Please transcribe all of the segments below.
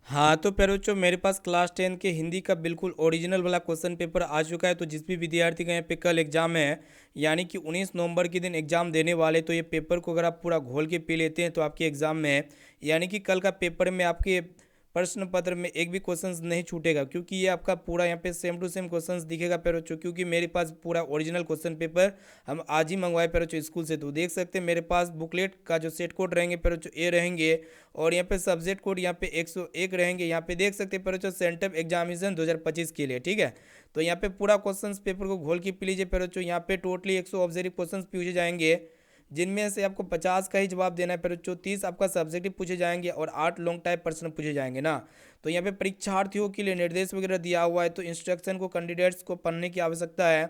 हाँ तो पेरोचो मेरे पास क्लास 10 के हिंदी का बिल्कुल ओरिजिनल वाला क्वेश्चन पेपर आ चुका है। तो जिस भी विद्यार्थी का यहाँ पे कल एग्जाम है, यानी कि 19 नवंबर के दिन एग्जाम देने वाले, तो ये पेपर को अगर आप पूरा घोल के पी लेते हैं तो आपके एग्जाम में, यानी कि कल का पेपर में आपके प्रश्न पत्र में एक भी क्वेश्चंस नहीं छूटेगा, क्योंकि ये आपका पूरा यहाँ पे सेम टू सेम क्वेश्चंस दिखेगा पेरोचो। क्योंकि मेरे पास पूरा ओरिजिनल क्वेश्चन पेपर हम आज ही मंगवाए पेरोचो स्कूल से। तो देख सकते हैं मेरे पास बुकलेट का जो सेट कोड रहेंगे पेरोचो ए रहेंगे, और यहाँ पे सब्जेक्ट कोड यहाँ पे 101 रहेंगे। यहाँ पे देख सकते हैं पेरोचो सेंटर एग्जामिनेशन 2025 के लिए, ठीक है। तो यहाँ पे पूरा क्वेश्चन पेपर को घोल के पी लीजिए पेरोचो। यहाँ पे टोटली 100 ऑब्जेक्टिव क्वेश्चन पूछे जाएंगे, जिनमें से आपको 50 का ही जवाब देना है पेरोचो। 30 आपका सब्जेक्टिव पूछे जाएंगे और 8 लॉन्ग टाइप प्रश्न पूछे जाएंगे ना। तो यहाँ पे परीक्षार्थियों के लिए निर्देश वगैरह दिया हुआ है, तो इंस्ट्रक्शन को कैंडिडेट्स को पढ़ने की आवश्यकता है,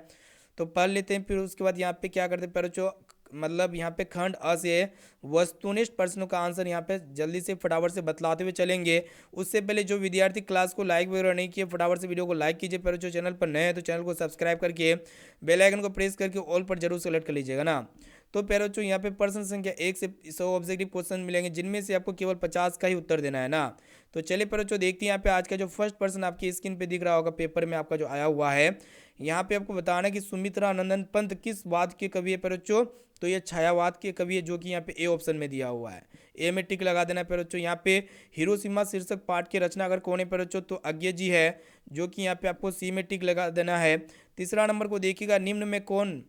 तो पढ़ लेते हैं। फिर उसके बाद यहाँ पे क्या करते हैं पेरोचो, मतलब यहाँ पे खंड अ से वस्तुनिष्ठ प्रश्नों का आंसर यहाँ पे जल्दी से फटाफट से बतलाते हुए चलेंगे। उससे पहले जो विद्यार्थी क्लास को लाइक वगैरह नहीं किए, फटाफट से वीडियो को लाइक कीजिए। पर जो चैनल पर नए हैं तो चैनल को सब्सक्राइब करके बेल आइकन को प्रेस करके ऑल पर जरूर सेलेक्ट कर लीजिएगा ना। तो पेरोचो यहाँ पे प्रश्न संख्या 1 से 100 ऑब्जेक्टिव क्वेश्चन मिलेंगे, जिनमें से आपको केवल 50 का ही उत्तर देना है ना। तो चलिए पेरोचो देखते हैं यहाँ पे आज का जो फर्स्ट प्रश्न आपकी स्क्रीन पे दिख रहा होगा पेपर में आपका जो आया हुआ है। यहाँ पे आपको बताना है कि सुमित्रा नंदन पंत किस वाद के कवि है पेरोचो। तो ये छायावाद के कवि है, जो कि यहाँ पे ए ऑप्शन में दिया हुआ है। ए में टिक लगा देना है पेरोचो। यहाँ पे हिरोशिमा शीर्षक पाठ के रचनाकार कौन है पेरोचो, तो अज्ञे जी है, जो कि यहाँ पे आपको सी में टिक लगा देना है। तीसरा नंबर को देखिएगा, निम्न में कौन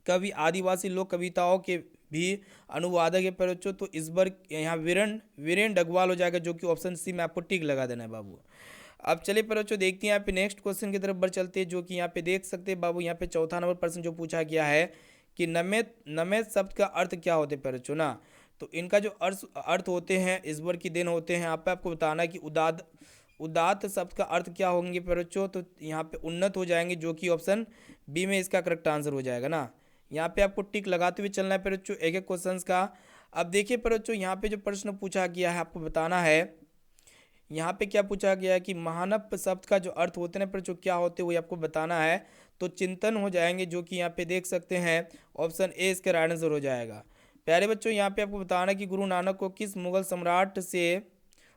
कवि आदिवासी लोक कविताओं के भी अनुवादक है पेरोचो। तो इस बार यहाँ वीरेन वीरेन डगवाल हो जाएगा, जो कि ऑप्शन सी में आपको टिक लगा देना है बाबू। अब चलिए पेरोचो देखते हैं यहाँ पे नेक्स्ट क्वेश्चन की तरफ बढ़ चलते हैं, जो कि यहाँ पे देख सकते हैं बाबू। यहाँ पे चौथा नंबर प्रश्न जो पूछा गया है कि नमेत नमेत शब्द का अर्थ क्या होते हैं पेरोचो ना। तो इनका जो अर्थ अर्थ होते हैं ईश्वर की देन होते हैं। यहाँ पे आपको बताना है कि उदात उदात्त शब्द का अर्थ क्या होंगे पेरोचो। तो यहाँ पे उन्नत हो जाएंगे, जो कि ऑप्शन बी में इसका करेक्ट आंसर हो जाएगा ना। यहाँ पे आपको टिक लगाते हुए चलना है पेरोचो एक एक क्वेश्चन का। अब देखिए पेरोचो, यहाँ पे जो प्रश्न पूछा गया है आपको बताना है। यहाँ पे क्या पूछा गया है कि महानप शब्द का जो अर्थ होते हैं पेरोचो क्या होते हैं, वो आपको बताना है। तो चिंतन हो जाएंगे, जो कि यहाँ पे देख सकते हैं ऑप्शन ए इसका राइट आंसर हो जाएगा। प्यारे बच्चों, यहाँ पे आपको बताना है कि गुरु नानक को किस मुगल सम्राट से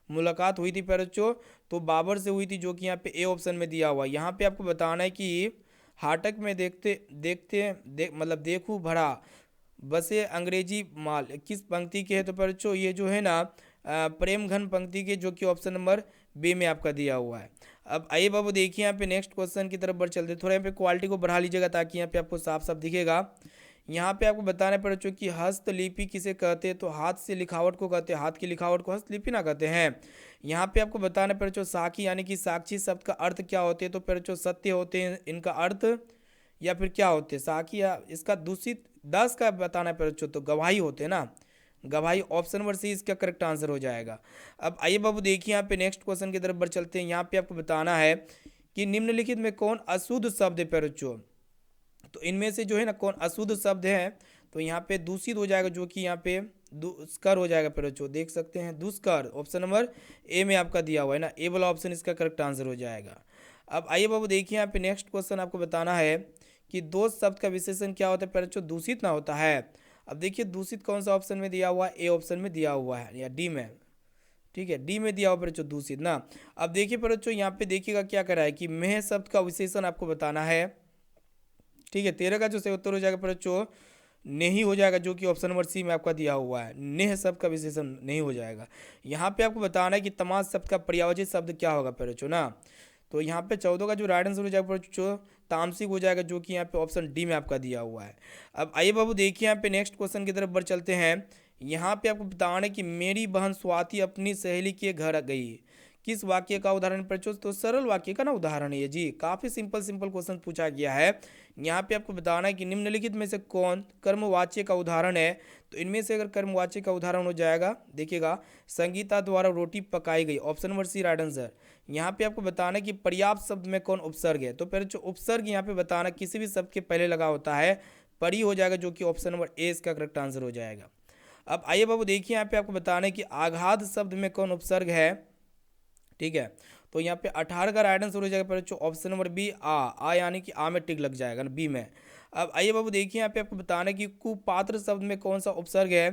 मुलाकात हुई थी पेरोचो। तो बाबर से हुई थी, जो कि यहाँ पे ए ऑप्शन में दिया हुआ है। यहाँ पे आपको बताना है कि हाटक में देखते देखते मतलब देखूं भरा बसे अंग्रेजी माल किस पंक्ति के है। तो बच्चों ये जो है ना प्रेम घन पंक्ति के, जो कि ऑप्शन नंबर बी में आपका दिया हुआ है। अब आइए बाबू देखिए यहाँ पे नेक्स्ट क्वेश्चन की तरफ बढ़ चलते हैं। थोड़ा यहाँ पे क्वालिटी को बढ़ा लीजिएगा, ताकि यहाँ पे आपको साफ साफ दिखेगा। यहाँ पे आपको बताना पड़ चुका कि हस्तलिपि किसे कहते हैं। तो हाथ से लिखावट को कहते हैं, हाथ की लिखावट को हस्तलिपि ना कहते हैं। यहाँ पे आपको बताना पड़ चुका साखी यानी कि साक्षी शब्द का अर्थ क्या होते हैं। तो पेड़ जो सत्य होते हैं इनका अर्थ, या फिर क्या होते हैं साखी, या इसका दूषित 10 का बताना पेड़ तो गवाही होते हैं ना। गवाही ऑप्शन नंबर सी इसका करेक्ट आंसर हो जाएगा। अब आइए बाबू देखिए यहाँ पे नेक्स्ट क्वेश्चन की तरफ बढ़ चलते हैं। यहाँ पे आपको बताना है कि निम्नलिखित में कौन अशुद्ध शब्द है पेरुचो। तो इनमें से जो है ना कौन अशुद्ध शब्द है। तो यहाँ पे दूषित हो जाएगा, जो कि यहाँ पे दुष्कर हो जाएगा पेरुचो। देख सकते हैं दुष्कर ऑप्शन नंबर ए में आपका दिया हुआ है ना, ए वाला ऑप्शन इसका करेक्ट आंसर हो जाएगा। अब आइए बाबू देखिए यहाँ पे नेक्स्ट क्वेश्चन आपको बताना है कि दोष शब्द का विशेषण क्या होता है पेरुचो, दूषित ना होता है। अब देखिए दूषित कौन सा ऑप्शन में दिया हुआ है, ए ऑप्शन में दिया हुआ है या डी में, ठीक है डी में दिया हुआ बच्चों दूषित ना। अब देखिए बच्चों यहाँ पे देखिएगा क्या करा है कि मेह शब्द का विशेषण आपको बताना है, ठीक है। 13 का जो सही उत्तर हो जाएगा बच्चों नहीं हो जाएगा, जो कि ऑप्शन नंबर सी में आपका दिया हुआ है। नेह शब्द का विशेषण नहीं हो जाएगा। यहाँ पे आपको बताना है कि तमाश शब्द का पर्यायवाची शब्द क्या होगा बच्चों ना। तो यहाँ पे 14 का जो राइट आंसर हो जाएगा बच्चों तामसिक हो जाएगा, जो कि यहाँ पे ऑप्शन डी में आपका दिया हुआ है। अब आइए बाबू देखिए यहाँ पे नेक्स्ट क्वेश्चन की तरफ बढ़ चलते हैं। यहाँ पे आपको बताना है कि मेरी बहन स्वाति अपनी सहेली के घर गई, किस वाक्य का उदाहरण बच्चों। तो सरल वाक्य का ना उदाहरण है ये जी, काफ़ी सिंपल सिंपल क्वेश्चन पूछा गया है। यहाँ पे आपको बताना है कि निम्नलिखित में से कौन कर्मवाच्य का उदाहरण है। तो इनमें से अगर कर्मवाच्य का उदाहरण हो जाएगा, देखिएगा संगीता द्वारा रोटी पकाई गई, option number C right answer. यहाँ पे आपको बताना है कि पर्याप्त शब्द में कौन उपसर्ग है। तो पहले जो उपसर्ग यहाँ पे बताना किसी भी शब्द के पहले लगा होता है परी हो जाएगा, जो कि ऑप्शन नंबर ए इसका करेक्ट आंसर हो जाएगा। अब आइए बाबू देखिए यहाँ पे आपको बताना है कि आघात शब्द में कौन उपसर्ग है, ठीक है। तो यहाँ पे 18 का राइट आंसर हो जाएगा बच्चों ऑप्शन नंबर बी आ यानी कि आ में टिक लग जाएगा ना बी में। अब आइए बाबू देखिए यहाँ पे आपको बताना है कि कुपात्र शब्द में कौन सा उपसर्ग है।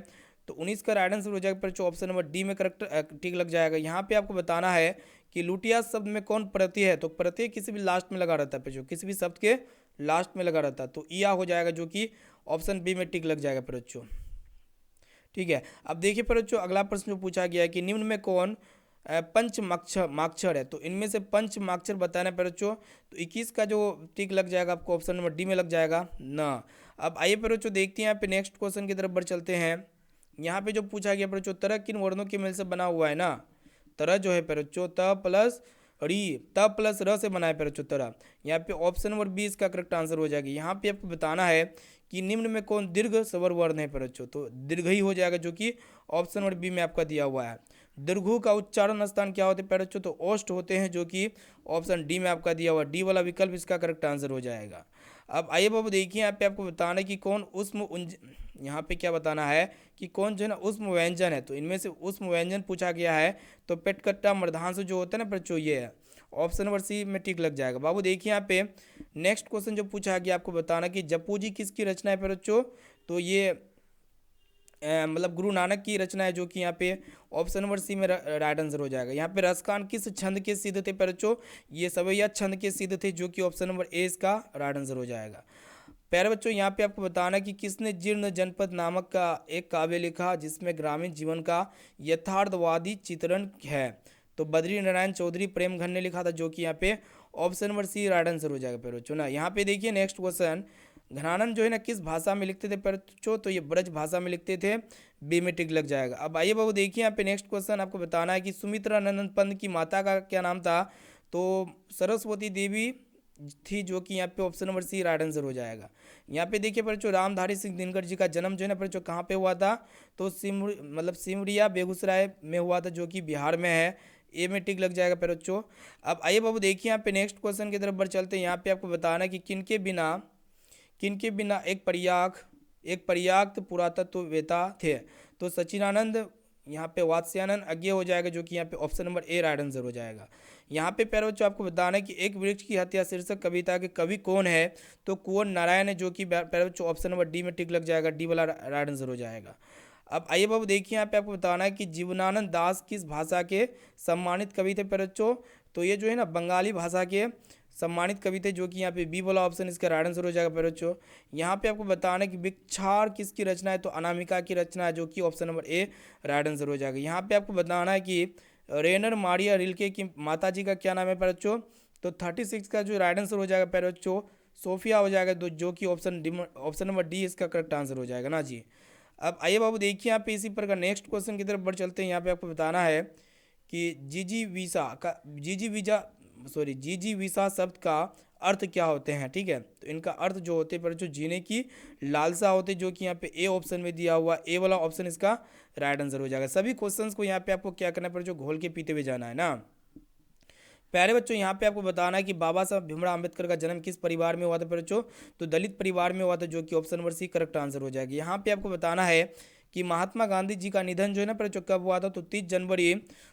तो 19 का राइट आंसर हो जाएगा पर जो ऑप्शन नंबर डी में करेक्ट टिक लग जाएगा। यहाँ पे आपको बताना है कि लुटिया शब्द में कौन प्रत्यय है, तो प्रत्यय किसी भी लास्ट में लगा रहता है, जो किसी भी शब्द के लास्ट में लगा रहता है, तो ईया हो जाएगा जो कि ऑप्शन बी में टिक लग जाएगा पर बच्चों। ठीक है, अब देखिए पर बच्चों अगला प्रश्न जो पूछा गया है कि निम्न में कौन पंचमाक्षर है, तो इनमें से पंचमाक्षर बताना है पर बच्चों, तो 21 का जो टिक लग जाएगा आपको ऑप्शन नंबर डी में लग जाएगा ना। अब आइए पर बच्चों देखते हैं यहाँ पे नेक्स्ट क्वेश्चन की तरफ बढ़ चलते हैं। यहाँ पे जो पूछा गया पर बच्चों तरह किन वर्णों के मेल से बना हुआ है ना, तरह जो है पर बच्चों त प्लस री त प्लस र से बना है पर बच्चों तरह। यहाँ पे ऑप्शन नंबर बी इसका करेक्ट आंसर हो जाएगा। यहाँ पे आपको बताना है कि निम्न में कौन दीर्घ स्वर वर्ण है पर बच्चों, तो दीर्घ ही हो जाएगा जो कि ऑप्शन नंबर बी में आपका दिया हुआ है। दीर्घों का उच्चारण स्थान क्या होते हैं पर बच्चों, तो ओष्ठ होते हैं जो कि ऑप्शन डी में आपका दिया हुआ, डी वाला विकल्प इसका करेक्ट आंसर हो जाएगा। अब आइए बाबू देखिए यहाँ पे आपको बताना है कि कौन उष्म यहाँ पे क्या बताना है कि कौन जो है ना उष्म व्यंजन है, तो इनमें से उष्म व्यंजन पूछा गया है, तो पेटकट्टा मृधांशु जो होता है ना बच्चों ये है, ऑप्शन नंबर सी में टिक लग जाएगा। बाबू देखिए यहाँ पे नेक्स्ट क्वेश्चन जो पूछा गया आपको बताना कि जप्पू जी किसकी रचना है पर बच्चों, तो ये मतलब गुरु नानक की रचना है जो कि यहाँ पे ऑप्शन नंबर सी में राइट आंसर हो जाएगा। यहाँ पे रसकान किस छंद के सिद्ध थे पर बच्चों, ये सवैया छंद के सिद्ध थे जो कि ऑप्शन नंबर ए इसका राइट आंसर हो जाएगा। प्यारे बच्चों यहाँ पे आपको बताना कि किसने जीर्ण जनपद नामक का एक काव्य लिखा जिसमें ग्रामीण जीवन का यथार्थवादी चित्रण है, तो बद्री नारायण चौधरी प्रेमघन ने लिखा था जो कि यहाँ पे option number C right answer हो जाएगा पर बच्चों ना। यहाँ पे देखिए नेक्स्ट क्वेश्चन, घनानंद जो है ना किस भाषा में लिखते थे पर बच्चों, तो ये ब्रज भाषा में लिखते थे, बी में टिक लग जाएगा। अब आइए बाबू देखिए यहाँ पे नेक्स्ट क्वेश्चन आपको बताना है कि सुमित्रा नंदन पंत की माता का क्या नाम था, तो सरस्वती देवी थी जो कि यहाँ पे option number C right answer हो जाएगा। यहाँ पे देखिए पर जो रामधारी सिंह दिनकर जी का जन्म जो है ना पर जो कहाँ पे हुआ था, तो सिमरिया बेगूसराय में हुआ था जो कि बिहार में है, ए में टिक लग जाएगा पर बच्चों। अब आइए बाबू देखिए यहाँ पे नेक्स्ट क्वेश्चन की तरफ बढ़ चलते हैं। यहाँ पे आपको बताना है कि किनके बिना एक पर्याप्त पुरातत्ववेता थे, तो सचिनानंद यहाँ पे वात्स्यानंद अज्ञे हो जाएगा जो कि यहाँ पे option number A right answer हो जाएगा। यहाँ पे प्यारे बच्चों आपको बताना है कि एक वृक्ष की हत्या शीर्षक कविता के कवि कौन है, तो कुंवर नारायण है जो कि प्यारे बच्चों ऑप्शन नंबर डी में टिक लग जाएगा, डी वाला राइट आंसर हो जाएगा। अब आइए बाबू देखिए यहाँ पे आपको बताना है कि जीवनानंद दास किस भाषा के सम्मानित कवि थे प्यारे बच्चों, तो ये जो है ना बंगाली भाषा के सम्मानित कवि थे जो कि यहाँ पे बी वाला ऑप्शन इसका राइट आंसर हो जाएगा प्यारे बच्चों। यहाँ पे आपको बताना है कि भिक्षार किसकी रचना है, तो अनामिका की रचना है जो कि option number A right answer हो जाएगा। यहाँ पे आपको बताना है कि रेनर मारिया रिल्के की माता जी का क्या नाम है प्यारे बच्चों, तो 36 का जो राइट आंसर हो जाएगा प्यारे बच्चों सोफिया हो जाएगा, जो कि ऑप्शन नंबर डी इसका करेक्ट आंसर हो जाएगा ना जी। अब आइए बाबू देखिए यहाँ पे इसी प्रकार नेक्स्ट क्वेश्चन की तरफ बढ़ चलते हैं। यहाँ पे आपको बताना है कि जीजी वीसा शब्द का अर्थ क्या होते हैं, ठीक है, तो इनका अर्थ जो होते हैं पर जो जीने की लालसा होते जो कि यहाँ पे ए ऑप्शन में दिया हुआ, ए वाला ऑप्शन इसका राइट आंसर हो जाएगा। सभी क्वेश्चंस को यहाँ पे आपको क्या करना है पर जो घोल के पीते हुए जाना है ना। प्यारे बच्चों यहाँ पे आपको बताना है कि बाबा साहब भीमराव अंबेडकर का जन्म किस परिवार में हुआ था बच्चों, तो दलित परिवार में हुआ था जो कि option number C correct answer हो जाएगी। यहाँ पे आपको बताना है कि महात्मा गांधी जी का निधन जो है ना बच्चों कब हुआ था, तो 30 जनवरी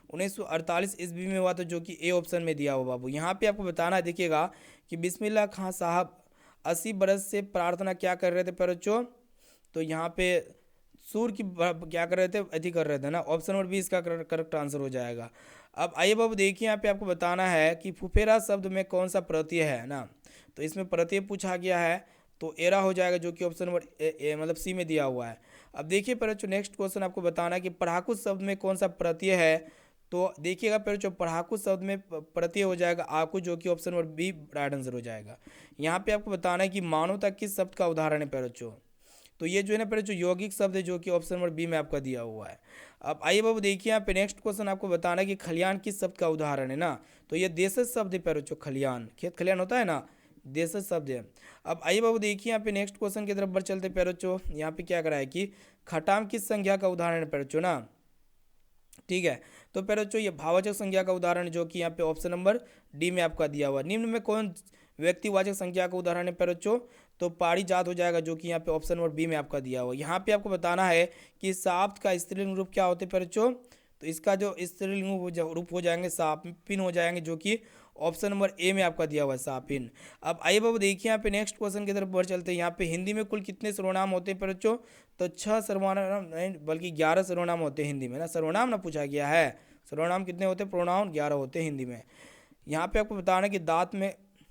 1948 ईस्वी में हुआ था जो कि ए ऑप्शन में दिया हुआ बाबू। यहाँ पे आपको बताना है देखिएगा कि बिस्मिल्लाह खां साहब 80 बरस से प्रार्थना क्या कर रहे थे बच्चों, तो यहाँ पे सूर की क्या कर रहे थे, अति कर रहे थे ना, ऑप्शन नंबर बी इसका करेक्ट आंसर हो जाएगा। अब आइए बाबू देखिए यहाँ पे आपको बताना है कि फुफेरा शब्द में कौन सा प्रत्यय है ना, तो इसमें प्रत्यय पूछा गया है, तो एरा हो जाएगा जो कि ऑप्शन नंबर मतलब सी में दिया हुआ है। अब देखिए पर बच्चों नेक्स्ट क्वेश्चन आपको बताना है कि पढ़ाकू शब्द में कौन सा प्रत्यय है, तो देखिएगा पर बच्चों पढ़ाकू शब्द में प्रत्यय हो जाएगा आकू जो कि option number B right answer हो जाएगा। यहाँ पे आपको बताना है कि मानवता किस शब्द का उदाहरण है पर बच्चों, तो ये जो है ना पर जो यौगिक शब्द है जो कि ऑप्शन नंबर बी में आपका दिया हुआ है। अब आइए बाबू देखिए यहाँ पे नेक्स्ट क्वेश्चन आपको बताना है कि खलियान किस शब्द का उदाहरण है ना, तो ये देशज शब्द है पर बच्चों, खलियान खेत खलियान होता है ना, देशज शब्द है। अब आइए बाबू देखिए यहाँ पे नेक्स्ट क्वेश्चन की तरफ बढ़ चलते हैं पर बच्चों। यहाँ पे क्या करा है कि खटाम किस संज्ञा का उदाहरण है पर बच्चों ना, ठीक है, तो पर बच्चों ये भाववाचक संज्ञा का उदाहरण जो कि यहाँ पे ऑप्शन नंबर डी में आपका दिया हुआ। निम्न में कौन व्यक्तिवाचक संख्या का उदाहरण है पर बच्चों, तो पारिजात हो जाएगा जो कि यहाँ पे ऑप्शन नंबर बी में आपका दिया हुआ। यहाँ पे आपको बताना है कि साप्त का स्त्रीलिंग रूप क्या होते हैं पर बच्चों, तो इसका जो स्त्रीलिंग रूप हो जाएंगे सापिन हो जाएंगे जो कि ऑप्शन नंबर ए में आपका दिया हुआ है सापिन। अब आइए बाबू देखिए यहाँ पे नेक्स्ट क्वेश्चन की तरफ बढ़ चलते हैं। यहाँ पे हिंदी में कुल कितने सर्वनाम होते हैं पर बच्चों? तो 6 सर्वनाम नहीं बल्कि 11 सर्वनाम होते हैं हिंदी में ना, सर्वनाम ना पूछा गया है। सर्वनाम कितने होते हैं? प्रोनाउन 11 होते हैं हिंदी में। यहाँ पे आपको बताना है कि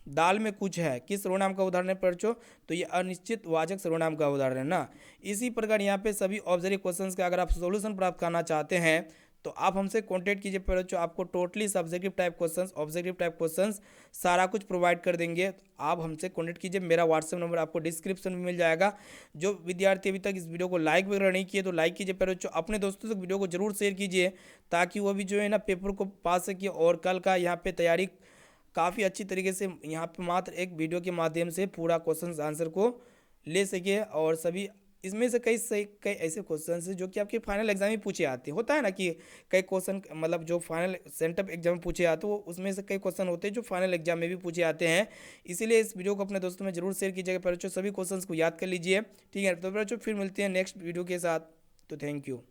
दाल में कुछ है, किस सर्वनाम का उदाहरण है बच्चों? तो ये अनिश्चित वाचक सर्वनाम का उदाहरण है ना। इसी प्रकार यहाँ पे सभी ऑब्जर्व क्वेश्चंस का अगर आप सॉल्यूशन प्राप्त करना चाहते हैं तो आप हमसे कांटेक्ट कीजिए बच्चों। आपको totally subjective type questions, objective type questions सारा कुछ प्रोवाइड कर देंगे। आप हमसे कांटेक्ट कीजिए। मेरा व्हाट्सएप नंबर आपको डिस्क्रिप्शन में मिल जाएगा। जो विद्यार्थी अभी तक इस वीडियो को लाइक वगैरह नहीं किए तो लाइक कीजिए बच्चों। अपने दोस्तों तक वीडियो को जरूर शेयर कीजिए ताकि वो भी जो है ना पेपर को पास सके और कल का यहाँ पे तैयारी काफ़ी अच्छी तरीके से यहाँ पे मात्र एक वीडियो के माध्यम से पूरा क्वेश्चन आंसर को ले सके। और सभी इसमें से कई ऐसे क्वेश्चन हैं जो कि आपके फाइनल एग्जाम में पूछे आते हैं। होता है ना कि कई क्वेश्चन मतलब जो फाइनल सेंटअप एग्जाम में पूछे आते हैं वो उसमें से कई क्वेश्चन होते हैं जो फाइनल एग्जाम में भी पूछे आते हैं। इसीलिए इस वीडियो को अपने दोस्तों में जरूर शेयर कीजिएगा बच्चों। सभी क्वेश्चन को याद कर लीजिए। ठीक है, तो बच्चों फिर मिलते हैं नेक्स्ट वीडियो के साथ। तो थैंक यू।